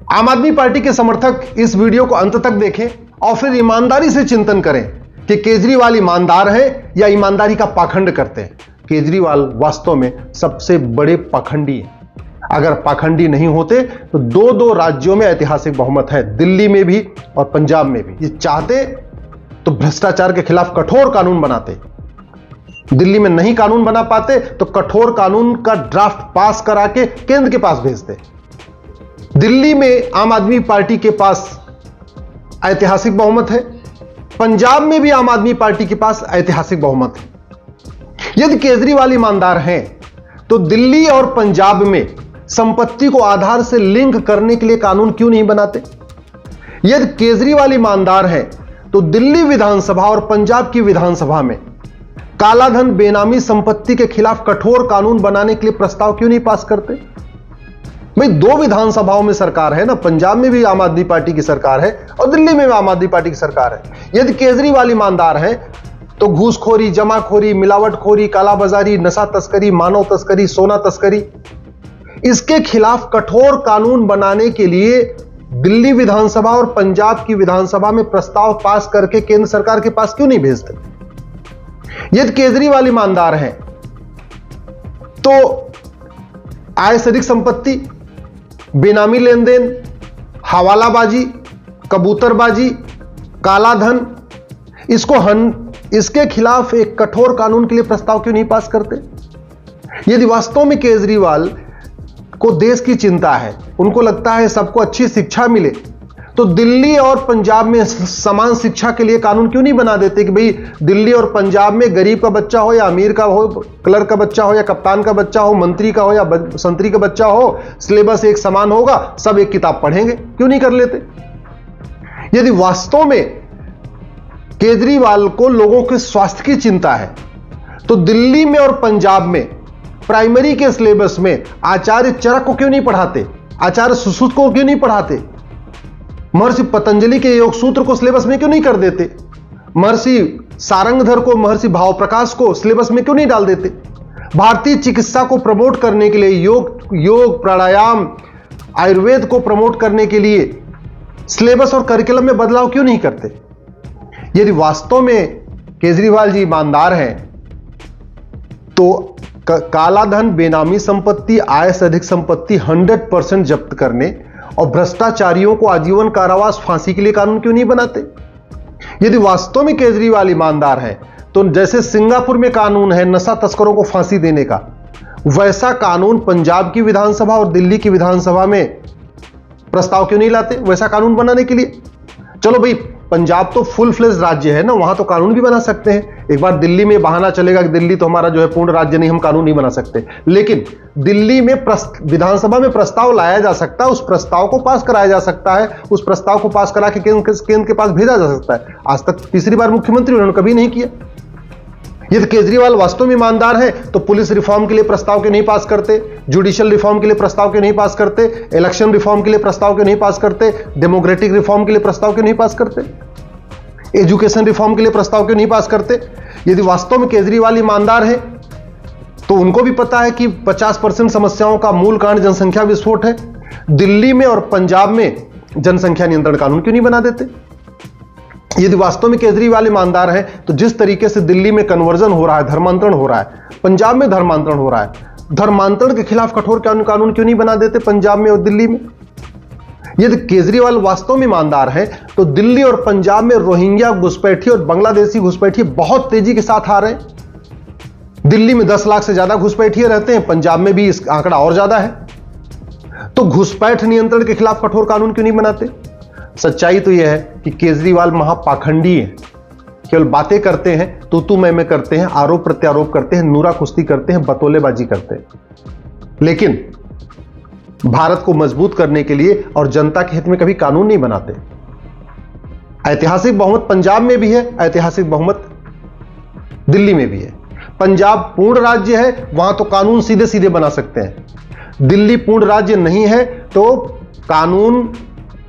आम आदमी पार्टी के समर्थक इस वीडियो को अंत तक देखें और फिर ईमानदारी से चिंतन करें कि केजरीवाल ईमानदार है या ईमानदारी का पाखंड करते हैं। केजरीवाल वास्तव में सबसे बड़े पाखंडी हैं। अगर पाखंडी नहीं होते तो दो राज्यों में ऐतिहासिक बहुमत है, दिल्ली में भी और पंजाब में भी। ये चाहते तो भ्रष्टाचार के खिलाफ कठोर कानून बनाते, दिल्ली में नहीं कानून बना पाते तो कठोर कानून का ड्राफ्ट पास करा के केंद्र के पास भेजते। दिल्ली में आम आदमी पार्टी के पास ऐतिहासिक बहुमत है, पंजाब में भी आम आदमी पार्टी के पास ऐतिहासिक बहुमत है। यदि केजरीवाल ईमानदार हैं तो दिल्ली और पंजाब में संपत्ति को आधार से लिंक करने के लिए कानून क्यों नहीं बनाते? यदि केजरीवाल ईमानदार हैं तो दिल्ली विधानसभा और पंजाब की विधानसभा में कालाधन बेनामी संपत्ति के खिलाफ कठोर कानून बनाने के लिए प्रस्ताव क्यों नहीं पास करते? भाई दो विधानसभाओं में सरकार है ना, पंजाब में भी आम आदमी पार्टी की सरकार है और दिल्ली में भी आम आदमी पार्टी की सरकार है। यदि केजरीवाल ईमानदार है तो घूसखोरी, जमाखोरी, मिलावटखोरी, कालाबाजारी, नशा तस्करी, मानव तस्करी, सोना तस्करी, इसके खिलाफ कठोर कानून बनाने के लिए दिल्ली विधानसभा और पंजाब की विधानसभा में प्रस्ताव पास करके केंद्र सरकार के पास क्यों नहीं भेजते? यदि केजरीवाल ईमानदार हैं तो आय से अधिक संपत्ति, बेनामी लेन देन, हवालाबाजी, कबूतरबाजी, कालाधन, इसके खिलाफ एक कठोर कानून के लिए प्रस्ताव क्यों नहीं पास करते? यदि वास्तव में केजरीवाल को देश की चिंता है, उनको लगता है सबको अच्छी शिक्षा मिले, तो दिल्ली और पंजाब में समान शिक्षा के लिए कानून क्यों नहीं बना देते कि भाई दिल्ली और पंजाब में गरीब का बच्चा हो या अमीर का हो, क्लर्क का बच्चा हो या कप्तान का बच्चा हो, मंत्री का हो या संतरी का बच्चा हो, सिलेबस एक समान होगा, सब एक किताब पढ़ेंगे, क्यों नहीं कर लेते? यदि वास्तव में केजरीवाल को लोगों के स्वास्थ्य की चिंता है तो दिल्ली में और पंजाब में प्राइमरी के सिलेबस में आचार्य चरक को क्यों नहीं पढ़ाते? आचार्य सुश्रुत को क्यों नहीं पढ़ाते? महर्षि पतंजलि के योग सूत्र को सिलेबस में क्यों नहीं कर देते? महर्षि सारंगधर को, महर्षि भाव प्रकाश को सिलेबस में क्यों नहीं डाल देते? भारतीय चिकित्सा को प्रमोट करने के लिए, योग प्राणायाम, आयुर्वेद को प्रमोट करने के लिए सिलेबस और करिकुलम में बदलाव क्यों नहीं करते? यदि वास्तव में केजरीवाल जी ईमानदार हैं तो कालाधन, बेनामी संपत्ति, आय से अधिक संपत्ति 100% जब्त करने और भ्रष्टाचारियों को आजीवन कारावास, फांसी के लिए कानून क्यों नहीं बनाते? यदि वास्तव में केजरीवाल ईमानदार है तो जैसे सिंगापुर में कानून है नशा तस्करों को फांसी देने का, वैसा कानून पंजाब की विधानसभा और दिल्ली की विधानसभा में प्रस्ताव क्यों नहीं लाते वैसा कानून बनाने के लिए? चलो भाई, पंजाब तो फुल फ्लेज राज्य है ना, वहां तो कानून भी बना सकते हैं। एक बार दिल्ली में बहाना चलेगा कि दिल्ली तो हमारा जो है पूर्ण राज्य नहीं, हम कानून नहीं बना सकते, लेकिन दिल्ली में विधानसभा में प्रस्ताव लाया जा सकता है, उस प्रस्ताव को पास कराया जा सकता है, उस प्रस्ताव को पास करा के केंद्र के पास भेजा जा सकता है। आज तक तीसरी बार मुख्यमंत्री उन्होंने कभी नहीं किया। यदि केजरीवाल वास्तव में ईमानदार है तो पुलिस रिफॉर्म के लिए प्रस्ताव क्यों नहीं पास करते? जुडिशियल रिफॉर्म के लिए प्रस्ताव क्यों नहीं पास करते? इलेक्शन रिफॉर्म के लिए प्रस्ताव क्यों नहीं पास करते? डेमोक्रेटिक रिफॉर्म के लिए प्रस्ताव क्यों नहीं पास करते? एजुकेशन रिफॉर्म के लिए प्रस्ताव क्यों नहीं पास करते? यदि वास्तव में केजरीवाल ईमानदार है तो उनको भी पता है कि 50% समस्याओं का मूल कारण जनसंख्या विस्फोट है। दिल्ली में और पंजाब में जनसंख्या नियंत्रण कानून क्यों नहीं बना देते? यदि वास्तव में केजरीवाल ईमानदार है तो जिस तरीके से दिल्ली में कन्वर्जन हो रहा है, धर्मांतरण हो रहा है, पंजाब में धर्मांतरण हो रहा है, धर्मांतरण के खिलाफ कठोर कानून क्यों नहीं बना देते पंजाब में और दिल्ली में? यदि केजरीवाल वास्तव में ईमानदार है तो दिल्ली और पंजाब में रोहिंग्या घुसपैठी और बांग्लादेशी घुसपैठी बहुत तेजी के साथ आ रहे हैं। दिल्ली में 10 लाख से ज्यादा घुसपैठिए रहते हैं, पंजाब में भी इस आंकड़ा और ज्यादा है। तो घुसपैठ नियंत्रण के खिलाफ कठोर कानून क्यों नहीं बनाते? सच्चाई तो यह है कि केजरीवाल महापाखंडी है, केवल बातें करते हैं, तू मैं करते हैं, आरोप प्रत्यारोप करते हैं, नूरा कुश्ती करते हैं, बतौलेबाजी करते हैं, लेकिन भारत को मजबूत करने के लिए और जनता के हित में कभी कानून नहीं बनाते। ऐतिहासिक बहुमत पंजाब में भी है, ऐतिहासिक बहुमत दिल्ली में भी है। पंजाब पूर्ण राज्य है, वहां तो कानून सीधे सीधे बना सकते हैं। दिल्ली पूर्ण राज्य नहीं है तो कानून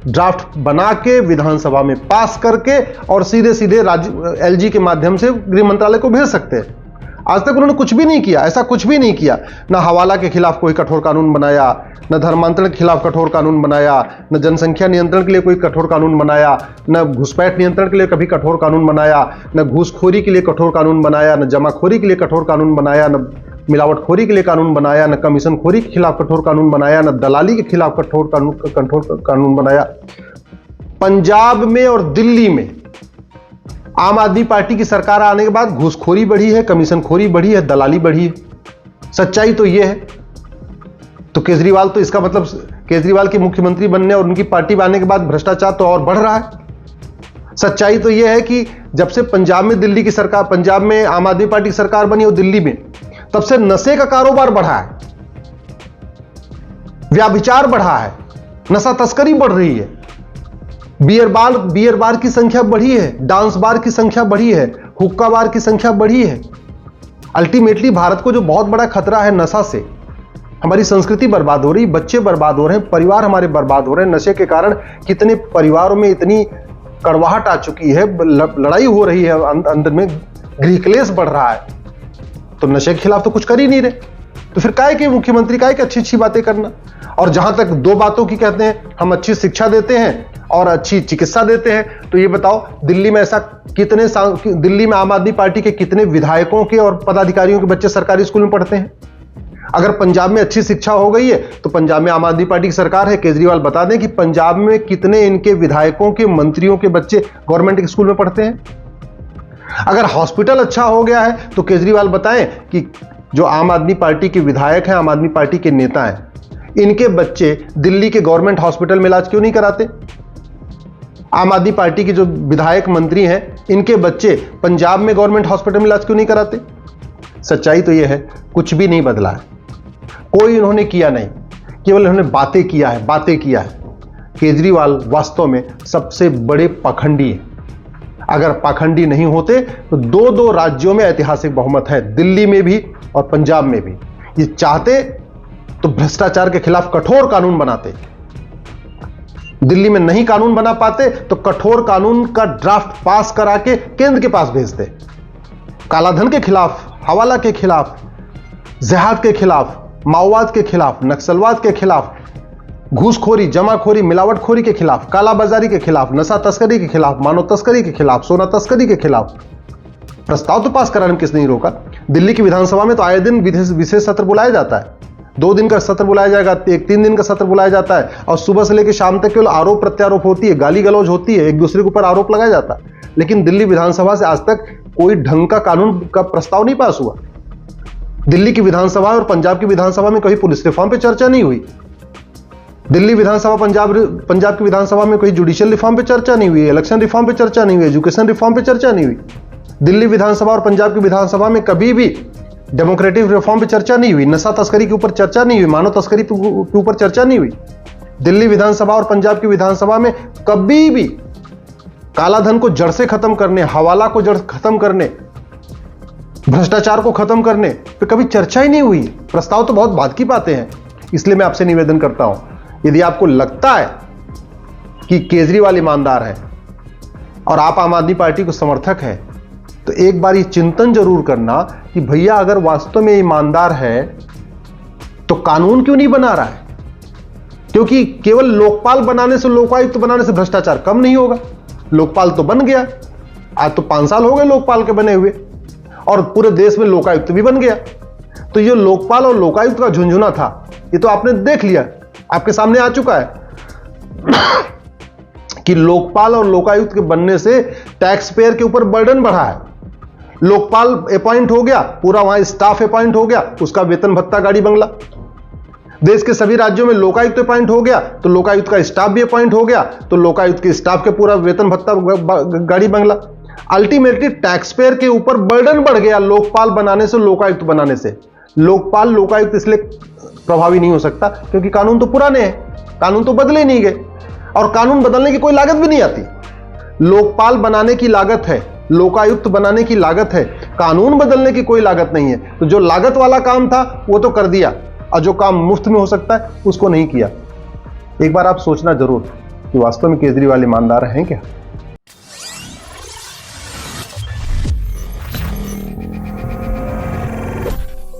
ड्राफ्ट बना के विधानसभा में पास करके और सीधे सीधे राज्य एलजी के माध्यम से गृह मंत्रालय को भेज सकते हैं। आज तक उन्होंने कुछ भी नहीं किया, ऐसा कुछ भी नहीं किया। ना हवाला के खिलाफ कोई कठोर कानून बनाया, न धर्मांतरण के खिलाफ कठोर कानून बनाया, न जनसंख्या नियंत्रण के लिए कोई कठोर कानून बनाया, न घुसपैठ नियंत्रण के लिए कभी कठोर कानून बनाया, न घूसखोरी के लिए कठोर कानून बनाया, न जमाखोरी के लिए कठोर कानून बनाया, न मिलावटखोरी के लिए कानून बनाया, न कमीशन खोरी के खिलाफ कठोर कानून बनाया, न दलाली के खिलाफ कठोर कानून बनाया। पंजाब में और दिल्ली में आम आदमी पार्टी की सरकार आने के बाद घूसखोरी बढ़ी है, कमीशन खोरी बढ़ी है, दलाली बढ़ी है। सच्चाई तो यह है। तो केजरीवाल, तो इसका मतलब केजरीवाल के मुख्यमंत्री बनने और उनकी पार्टी बनने के बाद भ्रष्टाचार तो और बढ़ रहा है। सच्चाई तो यह है कि जब से पंजाब में दिल्ली की सरकार, पंजाब में आम आदमी पार्टी की सरकार बनी और दिल्ली में, तब से नशे का कारोबार बढ़ा है, व्याभिचार बढ़ा है, नशा तस्करी बढ़ रही है, बियर बार की संख्या बढ़ी है, डांस बार की संख्या बढ़ी है, हुक्का बार की संख्या बढ़ी है। अल्टीमेटली भारत को जो बहुत बड़ा खतरा है नशा से, हमारी संस्कृति बर्बाद हो रही, बच्चे बर्बाद हो रहे हैं, परिवार हमारे बर्बाद हो रहे हैं। नशे के कारण कितने परिवारों में इतनी कड़वाहट आ चुकी है, लड़ाई हो रही है, अंदर में गृह क्लेश बढ़ रहा है। तो नशे के खिलाफ तो कुछ कर ही नहीं रहे, तो फिर काहे के मुख्यमंत्री, काहे के अच्छी अच्छी बातें करना। और जहां तक दो बातों की कहते हैं, हम अच्छी शिक्षा देते हैं और अच्छी चिकित्सा देते हैं, तो ये बताओ दिल्ली में ऐसा दिल्ली में आम आदमी पार्टी के कितने विधायकों के और पदाधिकारियों के बच्चे सरकारी स्कूल में पढ़ते हैं? अगर पंजाब में अच्छी शिक्षा हो गई है तो पंजाब में आम आदमी पार्टी की सरकार है, केजरीवाल बता दें कि पंजाब में कितने इनके विधायकों के, मंत्रियों के बच्चे गवर्नमेंट के स्कूल में पढ़ते हैं। अगर हॉस्पिटल अच्छा हो गया है तो केजरीवाल बताएं कि जो आम आदमी पार्टी के विधायक हैं, आम आदमी पार्टी के नेता हैं, इनके बच्चे दिल्ली के गवर्नमेंट हॉस्पिटल में इलाज क्यों नहीं कराते? आम आदमी पार्टी के जो विधायक मंत्री हैं, इनके बच्चे पंजाब में गवर्नमेंट हॉस्पिटल में इलाज क्यों नहीं कराते? सच्चाई तो यह है, कुछ भी नहीं बदला है, कोई इन्होंने किया नहीं, केवल इन्होंने बातें किया है। केजरीवाल वास्तव में सबसे बड़े पाखंडी हैं। अगर पाखंडी नहीं होते तो दो राज्यों में ऐतिहासिक बहुमत है, दिल्ली में भी और पंजाब में भी। ये चाहते तो भ्रष्टाचार के खिलाफ कठोर कानून बनाते, दिल्ली में नहीं कानून बना पाते तो कठोर कानून का ड्राफ्ट पास करा के केंद्र के पास भेजते। कालाधन के खिलाफ, हवाला के खिलाफ, जिहाद के खिलाफ, माओवाद के खिलाफ, नक्सलवाद के खिलाफ, घूसखोरी, जमाखोरी, मिलावटखोरी के खिलाफ, कालाबाजारी के खिलाफ, नशा तस्करी के खिलाफ, मानव तस्करी के खिलाफ, सोना तस्करी के खिलाफ प्रस्ताव तो पास कराने में किसने नहीं रोका। दिल्ली की विधानसभा में तो आए दिन विशेष सत्र बुलाया जाता है, 2 दिन का सत्र बुलाया जाएगा, 3 दिन का सत्र बुलाया जाता है, और सुबह से लेकर शाम तक केवल आरोप प्रत्यारोप होती है, गाली गलौज होती है, एक दूसरे के ऊपर आरोप लगाया जाता है। लेकिन दिल्ली विधानसभा से आज तक कोई ढंग का कानून का प्रस्ताव नहीं पास हुआ। दिल्ली की विधानसभा और पंजाब की विधानसभा में कहीं पुलिस रिफॉर्म पे चर्चा नहीं हुई। दिल्ली विधानसभा, पंजाब की विधानसभा में कोई जुडिशियल रिफॉर्म पे चर्चा नहीं हुई, इलेक्शन रिफॉर्म पे चर्चा नहीं हुई, एजुकेशन रिफॉर्म पे चर्चा नहीं हुई। दिल्ली विधानसभा और पंजाब की विधानसभा में कभी भी डेमोक्रेटिक रिफॉर्म पे चर्चा नहीं हुई, नशा तस्करी के ऊपर चर्चा नहीं हुई, मानव तस्करी के ऊपर चर्चा नहीं हुई। दिल्ली विधानसभा और पंजाब की विधानसभा में कभी भी कालाधन को जड़ से खत्म करने, हवाला को जड़ खत्म करने, भ्रष्टाचार को खत्म करने पे कभी चर्चा ही नहीं हुई। प्रस्ताव तो बहुत बाद की बातें हैं। इसलिए मैं आपसे निवेदन करता हूं, यदि आपको लगता है कि केजरीवाल ईमानदार है और आप आम आदमी पार्टी को समर्थक है, तो एक बार ये चिंतन जरूर करना कि भैया अगर वास्तव में ईमानदार है तो कानून क्यों नहीं बना रहा है? क्योंकि केवल लोकपाल बनाने से, लोकायुक्त बनाने से भ्रष्टाचार कम नहीं होगा। लोकपाल तो बन गया, आज तो 5 साल हो गए लोकपाल के बने हुए, और पूरे देश में लोकायुक्त भी बन गया। तो ये लोकपाल और लोकायुक्त का झुंझुना था, ये तो आपने देख लिया, आपके सामने आ चुका है कि लोकपाल और लोकायुक्त के बनने से टैक्स पेयर के ऊपर बर्डन बढ़ा है। लोकपाल अपॉइंट हो गया, पूरा वहां स्टाफ अपॉइंट हो गया, उसका वेतन भत्ता, गाड़ी बंगला। देश के सभी राज्यों में लोकायुक्त अपॉइंट हो गया तो लोकायुक्त का स्टाफ भी अपॉइंट हो गया, तो लोकायुक्त के स्टाफ के पूरा वेतन भत्ता, गाड़ी बंगला। अल्टीमेटली टैक्स पेयर के ऊपर बर्डन बढ़ गया लोकपाल बनाने से, लोकायुक्त बनाने से। लोकपाल लोकायुक्त इसलिए प्रभावी नहीं हो सकता क्योंकि कानून तो पुराने हैं, कानून तो बदले नहीं गए, और कानून बदलने की कोई लागत भी नहीं आती। लोकपाल बनाने की लागत है, लोकायुक्त बनाने की लागत है, कानून बदलने की कोई लागत नहीं है। तो जो लागत वाला काम था वो तो कर दिया, और जो काम मुफ्त में हो सकता है उसको नहीं किया। एक बार आप सोचना जरूर कि वास्तव में केजरीवाल ईमानदार हैं क्या?